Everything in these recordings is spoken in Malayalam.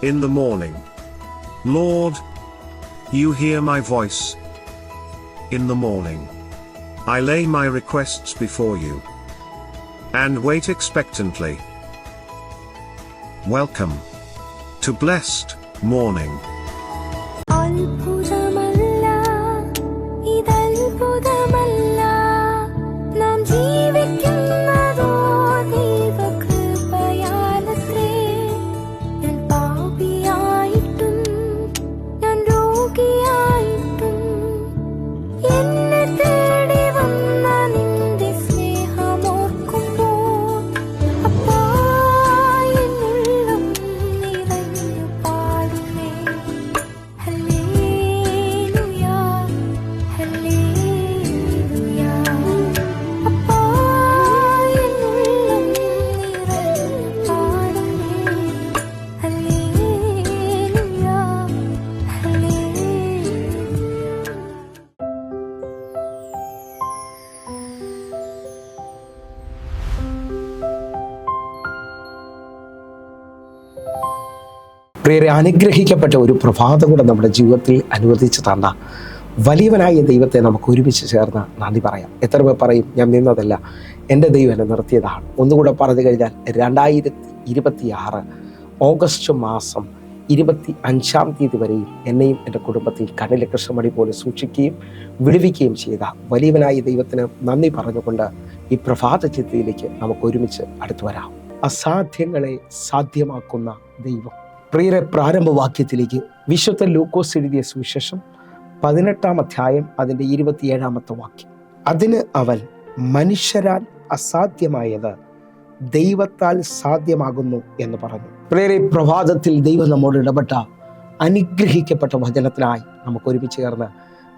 in the morning. Lord, you hear my voice. In the morning, I lay my requests before you and wait expectantly. Welcome to Blessed Morning. പ്രിയരെ, അനുഗ്രഹിക്കപ്പെട്ട ഒരു പ്രഭാതം കൂടെ നമ്മുടെ ജീവിതത്തിൽ അനുവദിച്ച് തന്ന വലിയവനായ ദൈവത്തെ നമുക്ക് ഒരുമിച്ച് ചേർന്ന് നന്ദി പറയാം. എത്ര പേർ പറയും, ഞാൻ നിന്നതല്ല, എൻ്റെ ദൈവം എന്നെ നിർത്തിയതാണ്. ഒന്നുകൂടെ പറഞ്ഞു കഴിഞ്ഞാൽ 2026 ഓഗസ്റ്റ് മാസം 25-ാം തീയതി വരെയും എന്നെയും എൻ്റെ കുടുംബത്തിൽ കണ്ണിലെ കൃഷ്ണമണി പോലെ സൂക്ഷിക്കുകയും വിടുവിക്കുകയും ചെയ്ത വലിയവനായ ദൈവത്തിന് നന്ദി പറഞ്ഞുകൊണ്ട് ഈ പ്രഭാത ചിന്തയിലേക്ക് നമുക്ക് ഒരുമിച്ച് അടുത്തു വരാം. അസാധ്യങ്ങളെ സാധ്യമാക്കുന്ന ദൈവം. പ്രിയരെ, പ്രാരംഭവാക്യത്തിലേക്ക് വിശുദ്ധ ലൂക്കോസ് എഴുതിയ സുവിശേഷം 18-ാം അധ്യായം അതിൻ്റെ 27-ാമത്തെ വാക്യം. അതിന് അവൻ, മനുഷ്യരാൽ അസാധ്യമായത് ദൈവത്താൽ സാധ്യമാകുന്നു എന്ന് പറഞ്ഞു. പ്രിയരെ, പ്രഭാതത്തിൽ ദൈവം നമ്മോട് ഇടപെട്ട അനുഗ്രഹിക്കപ്പെട്ട വചനത്തിനായി നമുക്ക് ഒരുമിച്ച് ചേർന്ന്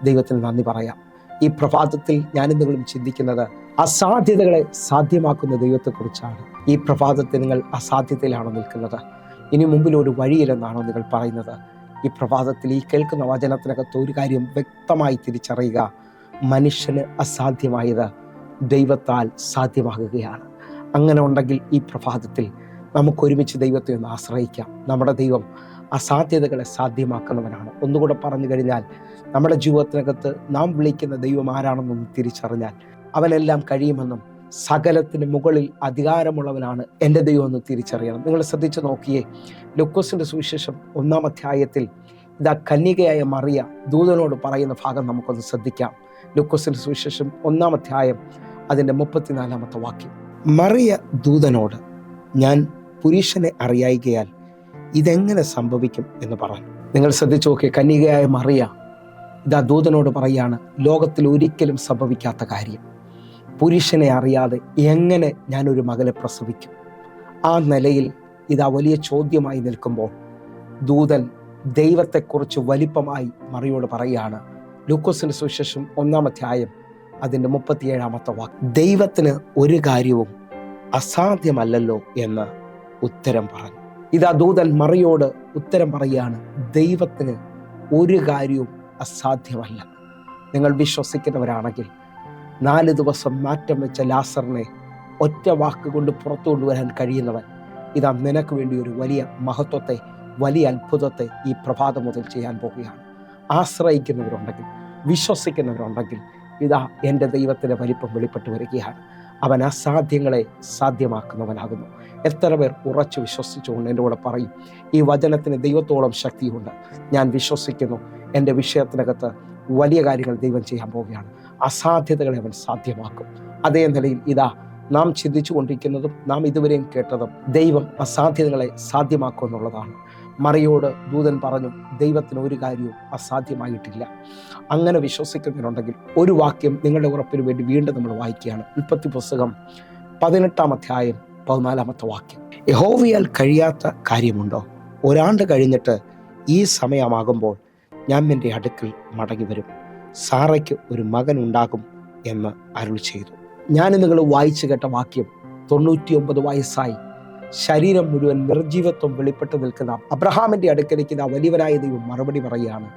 ദൈവത്തിന് നന്ദി പറയാം. ഈ പ്രഭാതത്തിൽ ഞാനും നിങ്ങളും ചിന്തിക്കുന്നത് അസാധ്യതകളെ സാധ്യമാക്കുന്ന ദൈവത്തെക്കുറിച്ചാണ്. ഈ പ്രഭാതത്തിൽ നിങ്ങൾ അസാധ്യതയിലാണോ നിൽക്കുന്നത്? ഇനി മുമ്പിൽ ഒരു വഴിയില്ലെന്നാണോ നിങ്ങൾ പറയുന്നത്? ഈ പ്രഭാതത്തിൽ ഈ കേൾക്കുന്ന വചനത്തിനകത്ത് ഒരു കാര്യം വ്യക്തമായി തിരിച്ചറിയുക: മനുഷ്യന് അസാധ്യമായത് ദൈവത്താൽ സാധ്യമാകുകയാണ്. അങ്ങനെ ഉണ്ടെങ്കിൽ ഈ പ്രഭാതത്തിൽ നമുക്കൊരുമിച്ച് ദൈവത്തെ ഒന്ന് ആശ്രയിക്കാം. നമ്മുടെ ദൈവം അസാധ്യതകളെ സാധ്യമാക്കുന്നവനാണ്. ഒന്നുകൂടെ പറഞ്ഞു കഴിഞ്ഞാൽ, നമ്മുടെ ജീവിതത്തിനകത്ത് നാം വിളിക്കുന്ന ദൈവം ആരാണെന്നൊന്ന് തിരിച്ചറിഞ്ഞാൽ അവനെല്ലാം കഴിയുമെന്നും സകലത്തിന് മുകളിൽ അധികാരമുള്ളവനാണ് എൻ്റെ ദൈവം എന്ന് തിരിച്ചറിയണം. നിങ്ങൾ ശ്രദ്ധിച്ചു നോക്കിയേ, ലൂക്കോസിൻ്റെ സുവിശേഷം 1-ാം അധ്യായത്തിൽ ഇതാ കന്യകയായ മറിയ ദൂതനോട് പറയുന്ന ഭാഗം നമുക്കൊന്ന് ശ്രദ്ധിക്കാം. ലൂക്കോസിൻ്റെ സുവിശേഷം 1-ാം അധ്യായം അതിൻ്റെ 34-ാമത്തെ വാക്യം. മറിയ ദൂതനോട്, ഞാൻ പുരുഷനെ അറിയായികയാൽ ഇതെങ്ങനെ സംഭവിക്കും എന്ന് പറഞ്ഞു. നിങ്ങൾ ശ്രദ്ധിച്ചു നോക്കിയേ, കന്യകയായ മറിയ ഇതാ ദൂതനോട് പറയാണ്, ലോകത്തിൽ ഒരിക്കലും സംഭവിക്കാത്ത കാര്യം, പുരുഷനെ അറിയാതെ എങ്ങനെ ഞാനൊരു മകളെ പ്രസവിക്കും? ആ നിലയിൽ ഇതാ വലിയ ചോദ്യമായി നിൽക്കുമ്പോൾ ദൂതൻ ദൈവത്തെക്കുറിച്ച് വലിപ്പമായി മറിയോട് പറയുകയാണ്. ലൂക്കോസിന്റെ സുവിശേഷം 1-ാം അധ്യായം അതിൻ്റെ 37-ാമത്തെ വാക്യം. ദൈവത്തിന് ഒരു കാര്യവും അസാധ്യമല്ലല്ലോ എന്ന് ഉത്തരം പറഞ്ഞു. ഇതാ ദൂതൻ മറിയോട് ഉത്തരം പറയുകയാണ്, ദൈവത്തിന് ഒരു കാര്യവും അസാധ്യമല്ല. നിങ്ങൾ വിശ്വസിക്കുന്നവരാണെങ്കിൽ 4 ദിവസം മാറ്റം വെച്ച ലാസറിനെ ഒറ്റ വാക്കുകൊണ്ട് പുറത്തു കൊണ്ടുവരാൻ കഴിയുന്നവൻ ഇതാ നിനക്ക് വേണ്ടി ഒരു വലിയ മഹത്വത്തെ, വലിയ അത്ഭുതത്തെ ഈ പ്രഭാതം മുതൽ ചെയ്യാൻ പോവുകയാണ്. ആശ്രയിക്കുന്നവരുണ്ടെങ്കിൽ, വിശ്വസിക്കുന്നവരുണ്ടെങ്കിൽ ഇതാ എൻ്റെ ദൈവത്തിൻ്റെ വലിപ്പം വെളിപ്പെട്ട് വരികയാണ്. അവൻ അസാധ്യങ്ങളെ സാധ്യമാക്കുന്നവനാകുന്നു. എത്ര പേർ ഉറച്ചു വിശ്വസിച്ചുകൊണ്ട് എൻ്റെ കൂടെ പറയും, ഈ വചനത്തിന് ദൈവത്തോളം ശക്തിയുണ്ട്, ഞാൻ വിശ്വസിക്കുന്നു, എൻ്റെ വിഷയത്തിനകത്ത് വലിയ കാര്യങ്ങൾ ദൈവം ചെയ്യാൻ പോവുകയാണ്, അസാധ്യതകളെ അവൻ സാധ്യമാക്കും. അതേ നിലയിൽ ഇതാ നാം ചിന്തിച്ചു കൊണ്ടിരിക്കുന്നതും നാം ഇതുവരെയും കേട്ടതും ദൈവം അസാധ്യതകളെ സാധ്യമാക്കും എന്നുള്ളതാണ്. മറിയോട് ദൂതൻ പറഞ്ഞു, ദൈവത്തിന് ഒരു കാര്യവും അസാധ്യമായിട്ടില്ല. അങ്ങനെ വിശ്വസിക്കുന്നവരുണ്ടെങ്കിൽ ഒരു വാക്യം നിങ്ങളുടെ ഉറപ്പിന് വേണ്ടി വീണ്ടും നമ്മൾ വായിക്കുകയാണ്. ഉൽപ്പത്തി പുസ്തകം 18-ാം അധ്യായം 14-ാമത്തെ വാക്യം. യഹോവയാൽ കഴിയാത്ത കാര്യമുണ്ടോ? ഒരാണ്ട് കഴിഞ്ഞിട്ട് ഈ സമയമാകുമ്പോൾ ഞാൻ എൻ്റെ അടുക്കൽ മടങ്ങി വരും, സാറയ്ക്ക് ഒരു മകൻ ഉണ്ടാകും എന്ന് അരുളി ചെയ്തു. ഞാൻ നിങ്ങൾ വായിച്ചു കേട്ട വാക്യം 99 വയസ്സായി ശരീരം മുഴുവൻ നിർജീവത്വം വെളിപ്പെട്ട് നിൽക്കുന്ന അബ്രഹാമിന്റെ അടുക്കലേക്ക് ആ വലിയവനായ ദൈവം മറുപടി പറയുകയാണ്,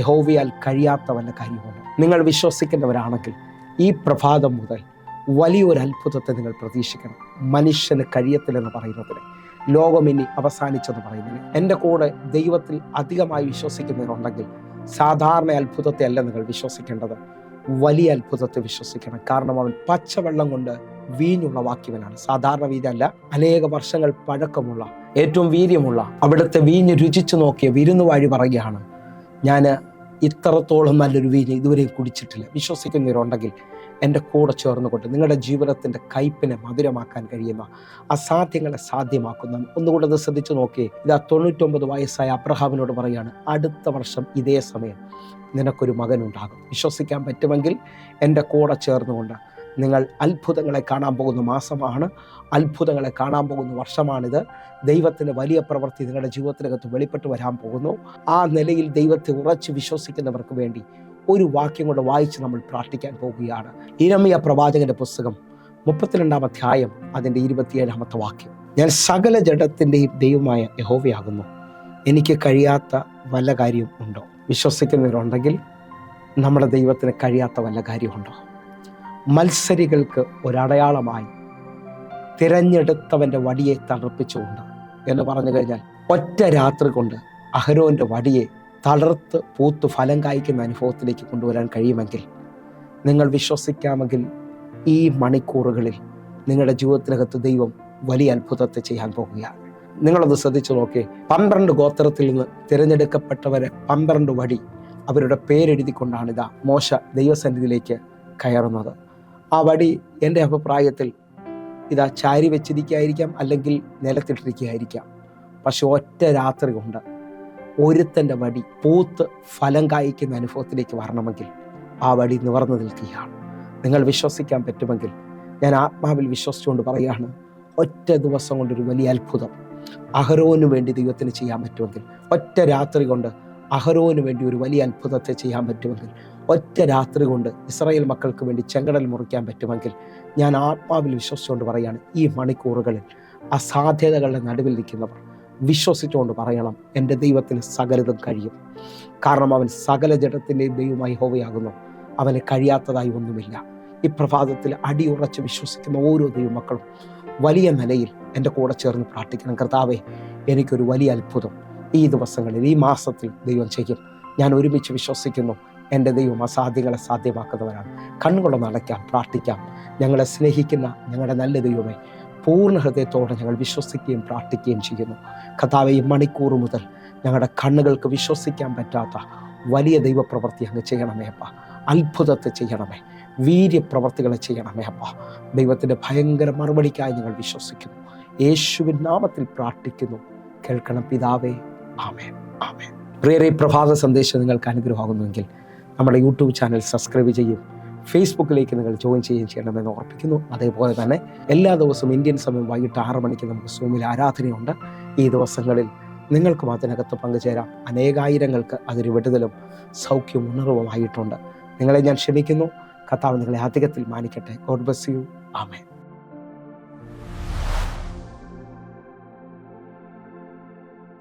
യഹോവയാൽ കഴിയാത്ത വല്ല കാര്യമുണ്ട്. നിങ്ങൾ വിശ്വസിക്കുന്നവരാണെങ്കിൽ ഈ പ്രഭാതം മുതൽ വലിയൊരു അത്ഭുതത്തെ നിങ്ങൾ പ്രതീക്ഷിക്കണം. മനുഷ്യന് കഴിയത്തില്ലെന്ന് പറയുന്നതിന് ലോകം ഇനി അവസാനിച്ചെന്ന് പറയുന്നില്ല. എൻ്റെ കൂടെ ദൈവത്തിൽ അധികമായി വിശ്വസിക്കുന്നവരുണ്ടെങ്കിൽ സാധാരണ അത്ഭുതത്തെ അല്ല നിങ്ങൾ വിശ്വസിക്കേണ്ടത്, വലിയ അത്ഭുതത്തെ വിശ്വസിക്കണം. കാരണം അവൻ പച്ചവെള്ളം കൊണ്ട് വീഞ്ഞുളവാക്കിയവനാണ്. സാധാരണ വീഞ്ഞല്ല, അനേക വർഷങ്ങൾ പഴക്കമുള്ള ഏറ്റവും വീര്യമുള്ള അവിടുത്തെ വീഞ്ഞ് രുചിച്ചു നോക്കിയ വിരുന്നുവാഴി പറയുകയാണ്, ഞാൻ ഇത്രത്തോളം നല്ലൊരു വീഞ്ഞ് ഇതുവരെയും കുടിച്ചിട്ടില്ല. വിശ്വസിക്കുന്നവരുണ്ടെങ്കിൽ എൻ്റെ കൂടെ ചേർന്നുകൊണ്ട് നിങ്ങളുടെ ജീവിതത്തിൻ്റെ കയ്പിനെ മധുരമാക്കാൻ കഴിയുന്ന അസാധ്യങ്ങളെ സാധ്യമാക്കുന്ന ഒന്നുകൂടെ അത് ശ്രദ്ധിച്ചു നോക്കിയേ. ഇതാ 99 വയസ്സായ അബ്രഹാമിനോട് പറയാണ്, അടുത്ത വർഷം ഇതേ സമയം നിനക്കൊരു മകനുണ്ടാകും. വിശ്വസിക്കാൻ പറ്റുമെങ്കിൽ എൻ്റെ കൂടെ ചേർന്നുകൊണ്ട് നിങ്ങൾ അത്ഭുതങ്ങളെ കാണാൻ പോകുന്ന മാസമാണ്, അത്ഭുതങ്ങളെ കാണാൻ പോകുന്ന വർഷമാണിത്. ദൈവത്തിൻ്റെ വലിയ പ്രവൃത്തി നിങ്ങളുടെ ജീവിതത്തിനകത്ത് വെളിപ്പെട്ട് വരാൻ പോകുന്നു. ആ നിലയിൽ ദൈവത്തെ ഉറച്ച് വിശ്വസിക്കുന്നവർക്ക് വേണ്ടി ഒരു വാക്യം കൊണ്ട് വായിച്ച് നമ്മൾ പ്രാർത്ഥിക്കാൻ പോകുകയാണ്. യിരെമ്യാ പ്രവാചകന്റെ പുസ്തകം 32-ാം അധ്യായം അതിൻ്റെ 27-ാമത്തെ വാക്യം. ഞാൻ സകല ജഡത്തിൻ്റെയും ദൈവമായ യഹോവയാകുന്നു, എനിക്ക് കഴിയാത്ത വല്ല കാര്യം ഉണ്ടോ? വിശ്വസിക്കുന്നവരുണ്ടെങ്കിൽ നമ്മുടെ ദൈവത്തിന് കഴിയാത്ത വല്ല കാര്യമുണ്ടോ? മത്സരികൾക്ക് ഒരടയാളമായി തിരഞ്ഞെടുത്തവൻ്റെ വടിയെ തളർപ്പിച്ചുകൊണ്ട് എന്ന് പറഞ്ഞു കഴിഞ്ഞാൽ, ഒറ്റ രാത്രി കൊണ്ട് അഹരോൻ്റെ വടിയെ തളർത്ത് പൂത്ത് ഫലം കായ്ക്കുന്ന അനുഭവത്തിലേക്ക് കൊണ്ടുവരാൻ കഴിയുമെങ്കിൽ, നിങ്ങൾ വിശ്വസിക്കാമെങ്കിൽ ഈ മണിക്കൂറുകളിൽ നിങ്ങളുടെ ജീവിതത്തിനകത്ത് ദൈവം വലിയ അത്ഭുതത്തെ ചെയ്യാൻ പോകുകയാണ്. നിങ്ങളൊന്ന് ശ്രദ്ധിച്ചു നോക്കിയേ. 12 ഗോത്രത്തിൽ നിന്ന് തിരഞ്ഞെടുക്കപ്പെട്ടവരെ 12 വടി അവരുടെ പേരെഴുതിക്കൊണ്ടാണ് ഇതാ മോശ ദൈവസന്നിധിയിലേക്ക് കയറുന്നത്. ആ വടി എൻ്റെ അഭിപ്രായത്തിൽ ഇതാ ചാരി വെച്ചിരിക്കുകയായിരിക്കാം, അല്ലെങ്കിൽ നിലത്തിട്ടിരിക്കുകയായിരിക്കാം. പക്ഷെ ഒറ്റ രാത്രി കൊണ്ട് ഒരുത്തൻ്റെ വടി പൂത്ത് ഫലം കായ്ക്കുന്ന അനുഭവത്തിലേക്ക് വരണമെങ്കിൽ ആ വടി നിവർന്നു നിൽക്കുകയാണ്. നിങ്ങൾ വിശ്വസിക്കാൻ പറ്റുമെങ്കിൽ ഞാൻ ആത്മാവിൽ വിശ്വസിച്ചുകൊണ്ട് പറയുകയാണ്, ഒറ്റ ദിവസം കൊണ്ടൊരു വലിയ അത്ഭുതം അഹരോന് വേണ്ടി ദൈവത്തിന് ചെയ്യാൻ പറ്റുമെങ്കിൽ, ഒറ്റ രാത്രി കൊണ്ട് അഹരോന് വേണ്ടി ഒരു വലിയ അത്ഭുതത്തെ ചെയ്യാൻ പറ്റുമെങ്കിൽ, ഒറ്റ രാത്രി കൊണ്ട് ഇസ്രായേൽ മക്കൾക്ക് വേണ്ടി ചെങ്കടൽ മുറിക്കാൻ പറ്റുമെങ്കിൽ, ഞാൻ ആത്മാവിൽ വിശ്വസിച്ചുകൊണ്ട് പറയുകയാണ്, ഈ മണിക്കൂറുകളിൽ അസാധ്യതകളുടെ നടുവിൽ നിൽക്കുന്നവർ വിശ്വസിച്ചുകൊണ്ട് പറയണം, എൻ്റെ ദൈവത്തിന് സകലതും കഴിയും. കാരണം അവൻ സകല ജഡത്തിൻ്റെയും ദൈവമായി യഹോവയാകുന്നു, അവന് കഴിയാത്തതായി ഒന്നുമില്ല. ഈ പ്രഭാതത്തിൽ അടിയുറച്ച് വിശ്വസിക്കുന്ന ഓരോ ദൈവമക്കളും വലിയ നിലയിൽ എൻ്റെ കൂടെ ചേർന്ന് പ്രാർത്ഥിക്കണം. കർത്താവേ, എനിക്കൊരു വലിയ അത്ഭുതം ഈ ദിവസങ്ങളിൽ, ഈ മാസത്തിൽ ദൈവം ചെയ്യും. ഞാൻ ഒരുമിച്ച് വിശ്വസിക്കുന്നു, എൻ്റെ ദൈവം അസാധ്യങ്ങളെ സാധ്യമാക്കുന്നവരാണ്. കണ്ണുകളൊന്ന് അടയ്ക്കാം, പ്രാർത്ഥിക്കാം. ഞങ്ങളെ സ്നേഹിക്കുന്ന ഞങ്ങളുടെ നല്ല ദൈവമേ, പൂർണ്ണ ഹൃദയത്തോടെ ഞങ്ങൾ വിശ്വസിക്കുകയും പ്രാർത്ഥിക്കുകയും ചെയ്യുന്നു. കർത്താവേ, ഈ മണിക്കൂർ മുതൽ ഞങ്ങളുടെ കണ്ണുകൾക്ക് വിശ്വസിക്കാൻ പറ്റാത്ത വലിയ ദൈവപ്രവൃത്തി അങ്ങ് ചെയ്യണമേ അപ്പ. അത്ഭുതത്തെ ചെയ്യണമേ, വീര്യപ്രവർത്തികളെ ചെയ്യണമേ അപ്പ. ദൈവത്തിൻ്റെ ഭയങ്കര മറുപടിക്കായി ഞങ്ങൾ വിശ്വസിക്കുന്നു. യേശുവിൻ നാമത്തിൽ പ്രാർത്ഥിക്കുന്നു, കേൾക്കണം പിതാവേ. ആമേൻ, ആമേൻ. പ്രിയരെ, പ്രഭാത സന്ദേശം നിങ്ങൾക്ക് അനുഗ്രഹമാകുന്നുവെങ്കിൽ നമ്മുടെ യൂട്യൂബ് ചാനൽ സബ്സ്ക്രൈബ് ചെയ്യും, ഫേസ്ബുക്കിലേക്ക് നിങ്ങൾ ജോയിൻ ചെയ്യണമെന്ന് ഓർപ്പിക്കുന്നു. അതേപോലെ തന്നെ എല്ലാ ദിവസവും ഇന്ത്യൻ സമയം വൈകിട്ട് 6 മണിക്ക് നമുക്ക് സൂമിൽ ആരാധനയുണ്ട്. ഈ ദിവസങ്ങളിൽ നിങ്ങൾക്കും അതിനകത്ത് പങ്കുചേരാം. അനേകായിരങ്ങൾക്ക് അതൊരു വിടുതലും സൗഖ്യവും ഉണർവുമായിട്ടുണ്ട്. നിങ്ങളെ ഞാൻ ക്ഷണിക്കുന്നു. കർത്താവ് നിങ്ങളെ അധികത്തിൽ മാനിക്കട്ടെ. God bless you. ആമേൻ.